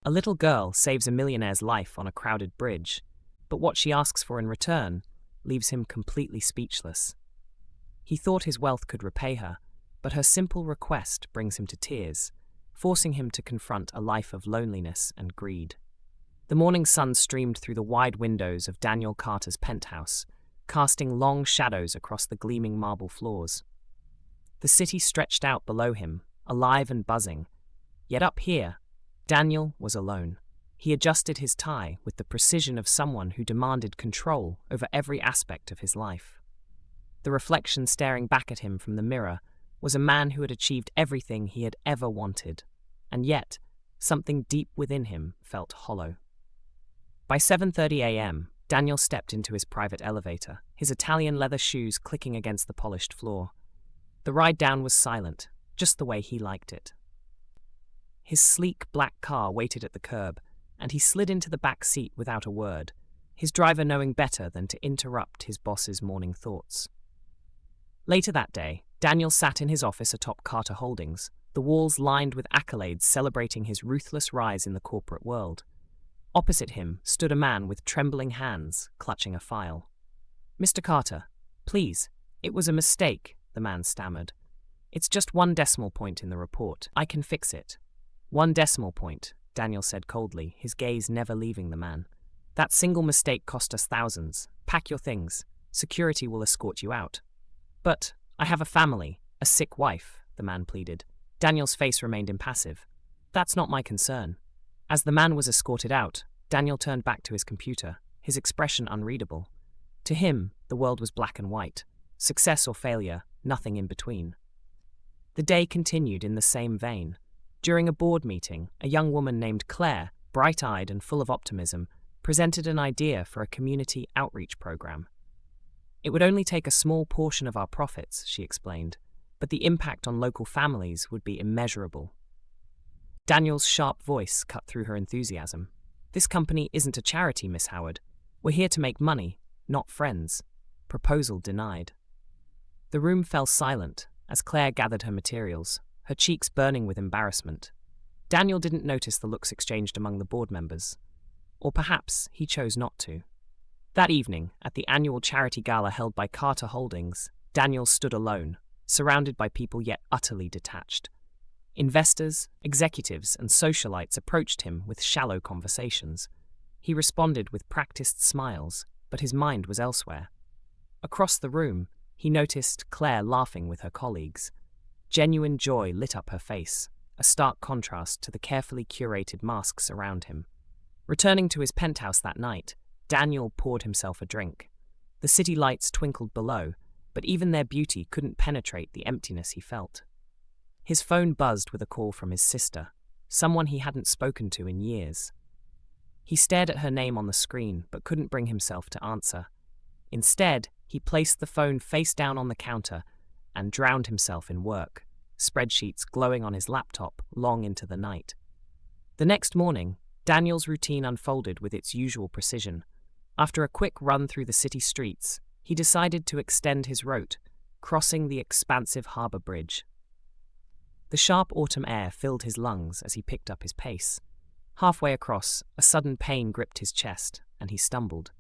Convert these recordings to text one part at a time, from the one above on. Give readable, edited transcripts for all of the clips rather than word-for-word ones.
A little girl saves a millionaire's life on a crowded bridge, but what she asks for in return leaves him completely speechless. He thought his wealth could repay her, but her simple request brings him to tears, forcing him to confront a life of loneliness and greed. The morning sun streamed through the wide windows of Daniel Carter's penthouse, casting long shadows across the gleaming marble floors. The city stretched out below him, alive and buzzing. Yet up here, Daniel was alone. He adjusted his tie with the precision of someone who demanded control over every aspect of his life. The reflection staring back at him from the mirror was a man who had achieved everything he had ever wanted, and yet something deep within him felt hollow. By 7:30 a.m., Daniel stepped into his private elevator, his Italian leather shoes clicking against the polished floor. The ride down was silent, just the way he liked it. His sleek black car waited at the curb, and he slid into the back seat without a word, his driver knowing better than to interrupt his boss's morning thoughts. Later that day, Daniel sat in his office atop Carter Holdings, the walls lined with accolades celebrating his ruthless rise in the corporate world. Opposite him stood a man with trembling hands, clutching a file. "Mr. Carter, please, it was a mistake," the man stammered. "It's just 1 decimal point in the report. I can fix it." 1 decimal point, Daniel said coldly, his gaze never leaving the man. "That single mistake cost us thousands. Pack your things. Security will escort you out." "But I have a family, a sick wife," the man pleaded. Daniel's face remained impassive. "That's not my concern." As the man was escorted out, Daniel turned back to his computer, his expression unreadable. To him, the world was black and white. Success or failure, nothing in between. The day continued in the same vein. During a board meeting, a young woman named Claire, bright-eyed and full of optimism, presented an idea for a community outreach program. "It would only take a small portion of our profits," she explained, "but the impact on local families would be immeasurable." Daniel's sharp voice cut through her enthusiasm. "This company isn't a charity, Miss Howard. We're here to make money, not friends." Proposal denied. The room fell silent as Claire gathered her materials, her cheeks burning with embarrassment. Daniel didn't notice the looks exchanged among the board members. Or perhaps he chose not to. That evening, at the annual charity gala held by Carter Holdings, Daniel stood alone, surrounded by people yet utterly detached. Investors, executives, and socialites approached him with shallow conversations. He responded with practiced smiles, but his mind was elsewhere. Across the room, he noticed Claire laughing with her colleagues. Genuine joy lit up her face, a stark contrast to the carefully curated masks around him. Returning to his penthouse that night, Daniel poured himself a drink. The city lights twinkled below, but even their beauty couldn't penetrate the emptiness he felt. His phone buzzed with a call from his sister, someone he hadn't spoken to in years. He stared at her name on the screen, but couldn't bring himself to answer. Instead, he placed the phone face down on the counter and drowned himself in work, spreadsheets glowing on his laptop long into the night. The next morning, Daniel's routine unfolded with its usual precision. After a quick run through the city streets, he decided to extend his route, crossing the expansive harbour bridge. The sharp autumn air filled his lungs as he picked up his pace. Halfway across, a sudden pain gripped his chest, and he stumbled.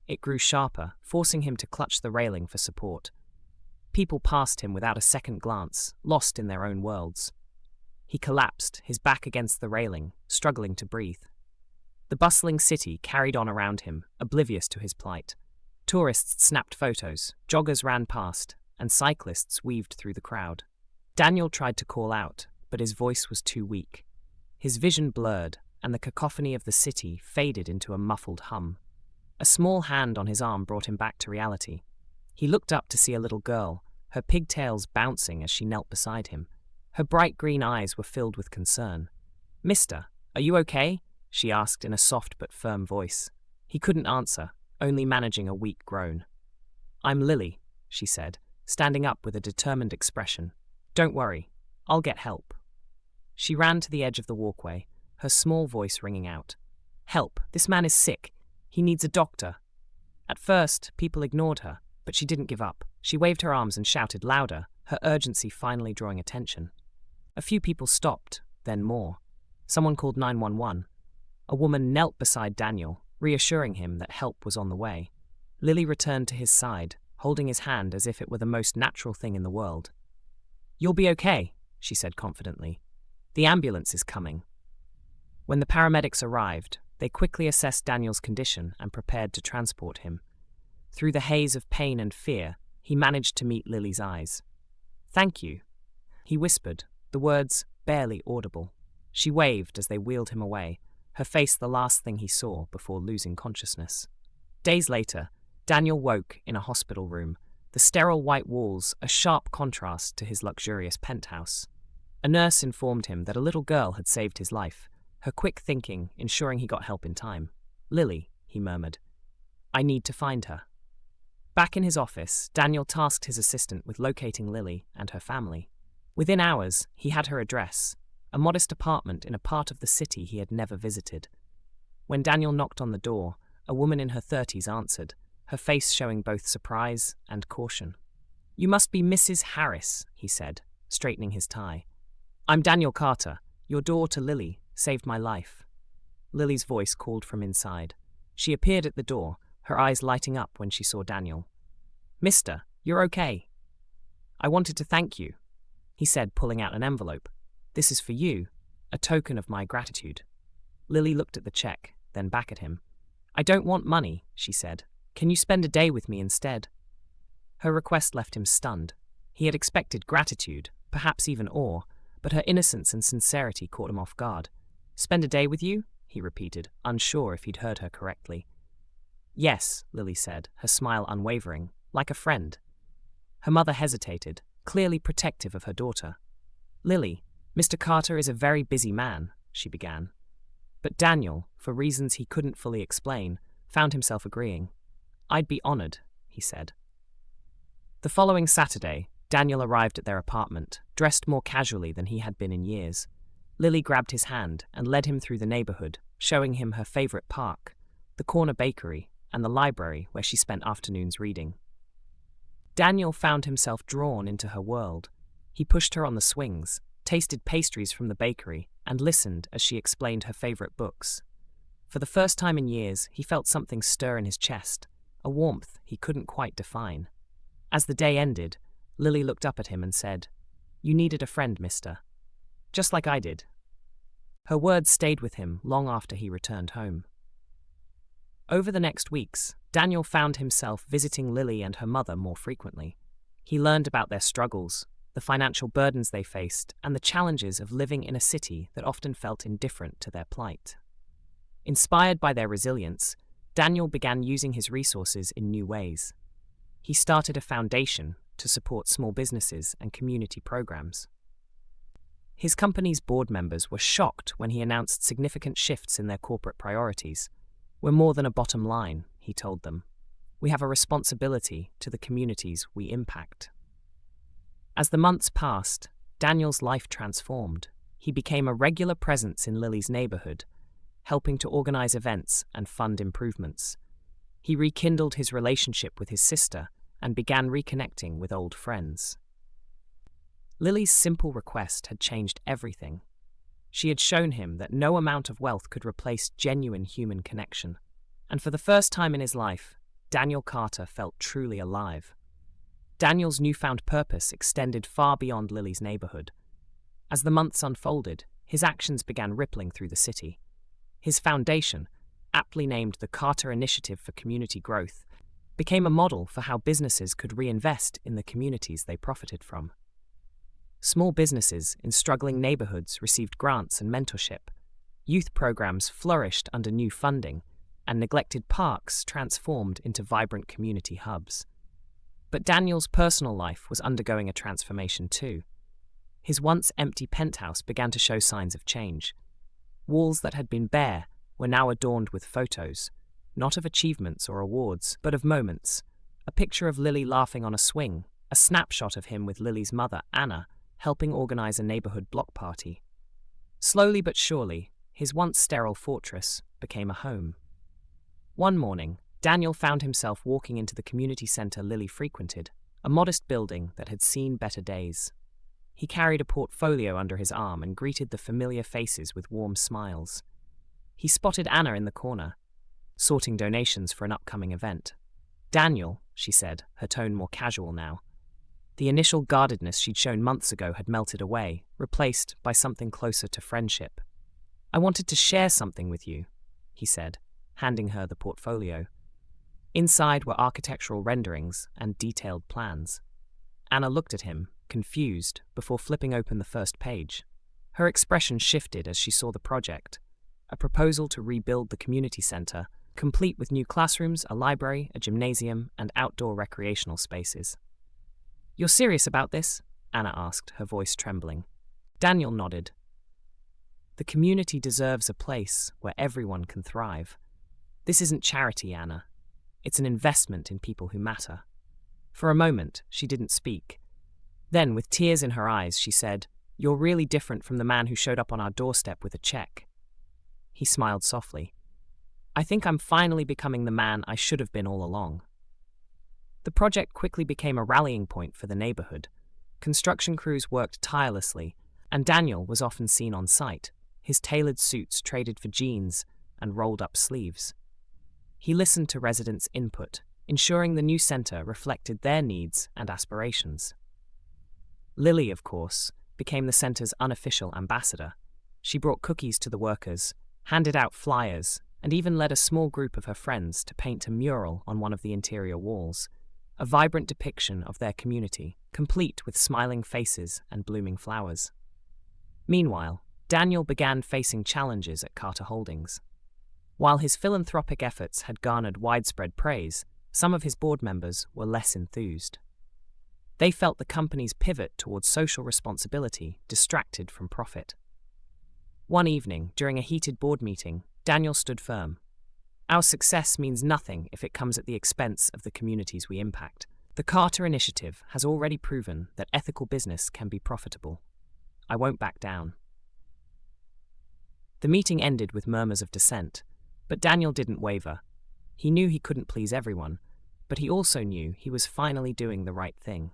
It grew sharper, forcing him to clutch the railing for support. People passed him without a second glance, lost in their own worlds. He collapsed, his back against the railing, struggling to breathe. The bustling city carried on around him, oblivious to his plight. Tourists snapped photos, joggers ran past, and cyclists weaved through the crowd. Daniel tried to call out, but his voice was too weak. His vision blurred, and the cacophony of the city faded into a muffled hum. A small hand on his arm brought him back to reality. He looked up to see a little girl, her pigtails bouncing as she knelt beside him. Her bright green eyes were filled with concern. "Mister, are you okay?" she asked in a soft but firm voice. He couldn't answer, only managing a weak groan. "I'm Lily," she said, standing up with a determined expression. "Don't worry, I'll get help." She ran to the edge of the walkway, her small voice ringing out. "Help, this man is sick. He needs a doctor." At first, people ignored her, but she didn't give up. She waved her arms and shouted louder, her urgency finally drawing attention. A few people stopped, then more. Someone called 911, A woman knelt beside Daniel, reassuring him that help was on the way. Lily returned to his side, holding his hand as if it were the most natural thing in the world. "You'll be okay," she said confidently. "The ambulance is coming." When the paramedics arrived, they quickly assessed Daniel's condition and prepared to transport him. Through the haze of pain and fear, he managed to meet Lily's eyes. "Thank you," he whispered, the words barely audible. She waved as they wheeled him away, her face the last thing he saw before losing consciousness. Days later, Daniel woke in a hospital room, the sterile white walls a sharp contrast to his luxurious penthouse. A nurse informed him that a little girl had saved his life, her quick thinking ensuring he got help in time. "Lily," he murmured. "I need to find her." Back in his office, Daniel tasked his assistant with locating Lily and her family. Within hours, he had her address, a modest apartment in a part of the city he had never visited. When Daniel knocked on the door, a woman in her 30s answered, her face showing both surprise and caution. "You must be Mrs. Harris," he said, straightening his tie. "I'm Daniel Carter. Your daughter Lily saved my life." Lily's voice called from inside. She appeared at the door, her eyes lighting up when she saw Daniel. "Mister, you're okay." "I wanted to thank you," he said, pulling out an envelope. "This is for you, a token of my gratitude." Lily looked at the check, then back at him. "I don't want money," she said. "Can you spend a day with me instead?" Her request left him stunned. He had expected gratitude, perhaps even awe, but her innocence and sincerity caught him off guard. "Spend a day with you?" he repeated, unsure if he'd heard her correctly. "Yes," Lily said, her smile unwavering, like a friend. Her mother hesitated, clearly protective of her daughter. "Lily, Mr. Carter is a very busy man," she began. But Daniel, for reasons he couldn't fully explain, found himself agreeing. "I'd be honored," he said. The following Saturday, Daniel arrived at their apartment, dressed more casually than he had been in years. Lily grabbed his hand and led him through the neighborhood, showing him her favorite park, the corner bakery, and the library where she spent afternoons reading. Daniel found himself drawn into her world. He pushed her on the swings, tasted pastries from the bakery, and listened as she explained her favorite books. For the first time in years, he felt something stir in his chest, a warmth he couldn't quite define. As the day ended, Lily looked up at him and said, "You needed a friend, mister. Just like I did." Her words stayed with him long after he returned home. Over the next weeks, Daniel found himself visiting Lily and her mother more frequently. He learned about their struggles, the financial burdens they faced, and the challenges of living in a city that often felt indifferent to their plight. Inspired by their resilience, Daniel began using his resources in new ways. He started a foundation to support small businesses and community programs. His company's board members were shocked when he announced significant shifts in their corporate priorities. "We're more than a bottom line," he told them. "We have a responsibility to the communities we impact." As the months passed, Daniel's life transformed. He became a regular presence in Lily's neighborhood, helping to organize events and fund improvements. He rekindled his relationship with his sister and began reconnecting with old friends. Lily's simple request had changed everything. She had shown him that no amount of wealth could replace genuine human connection. And for the first time in his life, Daniel Carter felt truly alive. Daniel's newfound purpose extended far beyond Lily's neighborhood. As the months unfolded, his actions began rippling through the city. His foundation, aptly named the Carter Initiative for Community Growth, became a model for how businesses could reinvest in the communities they profited from. Small businesses in struggling neighborhoods received grants and mentorship. Youth programs flourished under new funding, and neglected parks transformed into vibrant community hubs. But Daniel's personal life was undergoing a transformation too. His once empty penthouse began to show signs of change. Walls that had been bare were now adorned with photos, not of achievements or awards, but of moments. A picture of Lily laughing on a swing, a snapshot of him with Lily's mother, Anna, helping organize a neighborhood block party. Slowly but surely, his once sterile fortress became a home. One morning, Daniel found himself walking into the community center Lily frequented, a modest building that had seen better days. He carried a portfolio under his arm and greeted the familiar faces with warm smiles. he spotted Anna in the corner, sorting donations for an upcoming event. "Daniel," she said, her tone more casual now. The initial guardedness she'd shown months ago had melted away, replaced by something closer to friendship. "I wanted to share something with you," he said, handing her the portfolio. Inside were architectural renderings and detailed plans. Anna looked at him, confused, before flipping open the first page. Her expression shifted as she saw the project, a proposal to rebuild the community center, complete with new classrooms, a library, a gymnasium, and outdoor recreational spaces. "You're serious about this?" Anna asked, her voice trembling. Daniel nodded. "The community deserves a place where everyone can thrive. This isn't charity, Anna. It's an investment in people who matter." For a moment, she didn't speak. Then, with tears in her eyes, she said, "You're really different from the man who showed up on our doorstep with a check." He smiled softly. "I think I'm finally becoming the man I should have been all along." The project quickly became a rallying point for the neighborhood. Construction crews worked tirelessly, and Daniel was often seen on site, his tailored suits traded for jeans and rolled-up sleeves. He listened to residents' input, ensuring the new center reflected their needs and aspirations. Lily, of course, became the center's unofficial ambassador. She brought cookies to the workers, handed out flyers, and even led a small group of her friends to paint a mural on one of the interior walls, a vibrant depiction of their community, complete with smiling faces and blooming flowers. Meanwhile, Daniel began facing challenges at Carter Holdings. While his philanthropic efforts had garnered widespread praise, some of his board members were less enthused. They felt the company's pivot towards social responsibility distracted from profit. One evening, during a heated board meeting, Daniel stood firm. "Our success means nothing if it comes at the expense of the communities we impact. The Carter Initiative has already proven that ethical business can be profitable. I won't back down." The meeting ended with murmurs of dissent, but Daniel didn't waver. He knew he couldn't please everyone, but he also knew he was finally doing the right thing.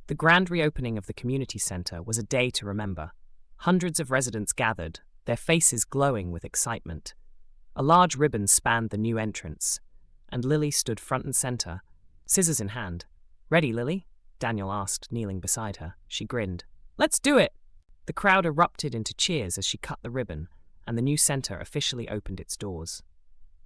The grand reopening of the community center was a day to remember. Hundreds of residents gathered, their faces glowing with excitement. A large ribbon spanned the new entrance, and Lily stood front and center, scissors in hand. "Ready, Lily?" Daniel asked, kneeling beside her. She grinned. "Let's do it!" The crowd erupted into cheers as she cut the ribbon, and the new center officially opened its doors.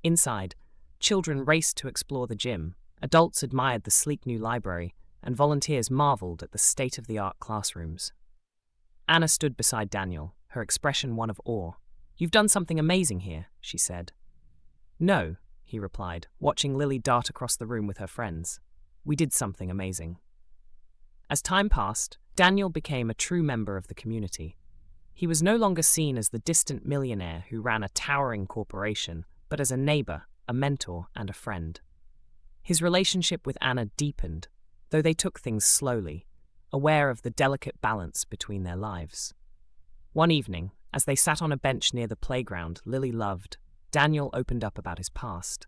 Inside, children raced to explore the gym, adults admired the sleek new library, and volunteers marveled at the state-of-the-art classrooms. Anna stood beside Daniel, her expression one of awe. "You've done something amazing here," she said. "No," he replied, watching Lily dart across the room with her friends. "We did something amazing." As time passed, Daniel became a true member of the community. He was no longer seen as the distant millionaire who ran a towering corporation, but as a neighbor, a mentor, and a friend. His relationship with Anna deepened, though they took things slowly, aware of the delicate balance between their lives. One evening, as they sat on a bench near the playground Lily loved, Daniel opened up about his past.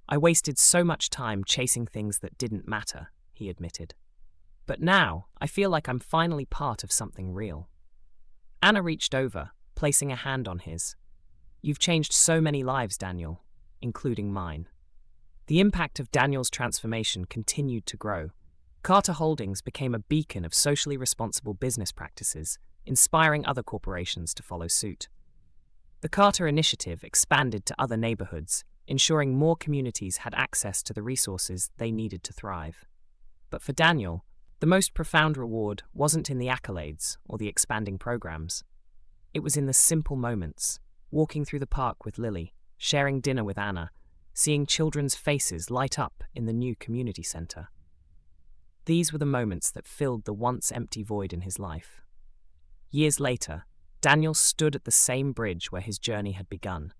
"I wasted so much time chasing things that didn't matter," he admitted. "But now, I feel like I'm finally part of something real." Anna reached over, placing a hand on his. "You've changed so many lives, Daniel, including mine." The impact of Daniel's transformation continued to grow. Carter Holdings became a beacon of socially responsible business practices, inspiring other corporations to follow suit. The Carter Initiative expanded to other neighborhoods, ensuring more communities had access to the resources they needed to thrive. But for Daniel, the most profound reward wasn't in the accolades or the expanding programs. It was in the simple moments, walking through the park with Lily, sharing dinner with Anna, seeing children's faces light up in the new community center. These were the moments that filled the once empty void in his life. Years later, Daniel stood at the same bridge where his journey had begun.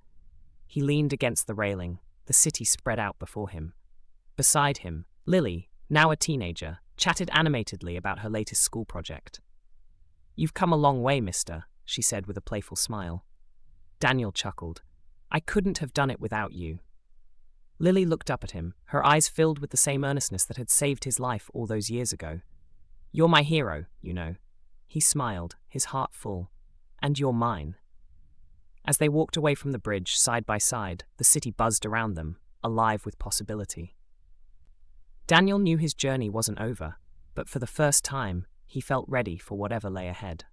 He leaned against the railing, the city spread out before him. Beside him, Lily, now a teenager, chatted animatedly about her latest school project. "You've come a long way, mister," she said with a playful smile. Daniel chuckled. "I couldn't have done it without you." Lily looked up at him, her eyes filled with the same earnestness that had saved his life all those years ago. "You're my hero, you know." He smiled, his heart full. "And you're mine." As they walked away from the bridge, side by side, the city buzzed around them, alive with possibility. Daniel knew his journey wasn't over, but for the first time, he felt ready for whatever lay ahead.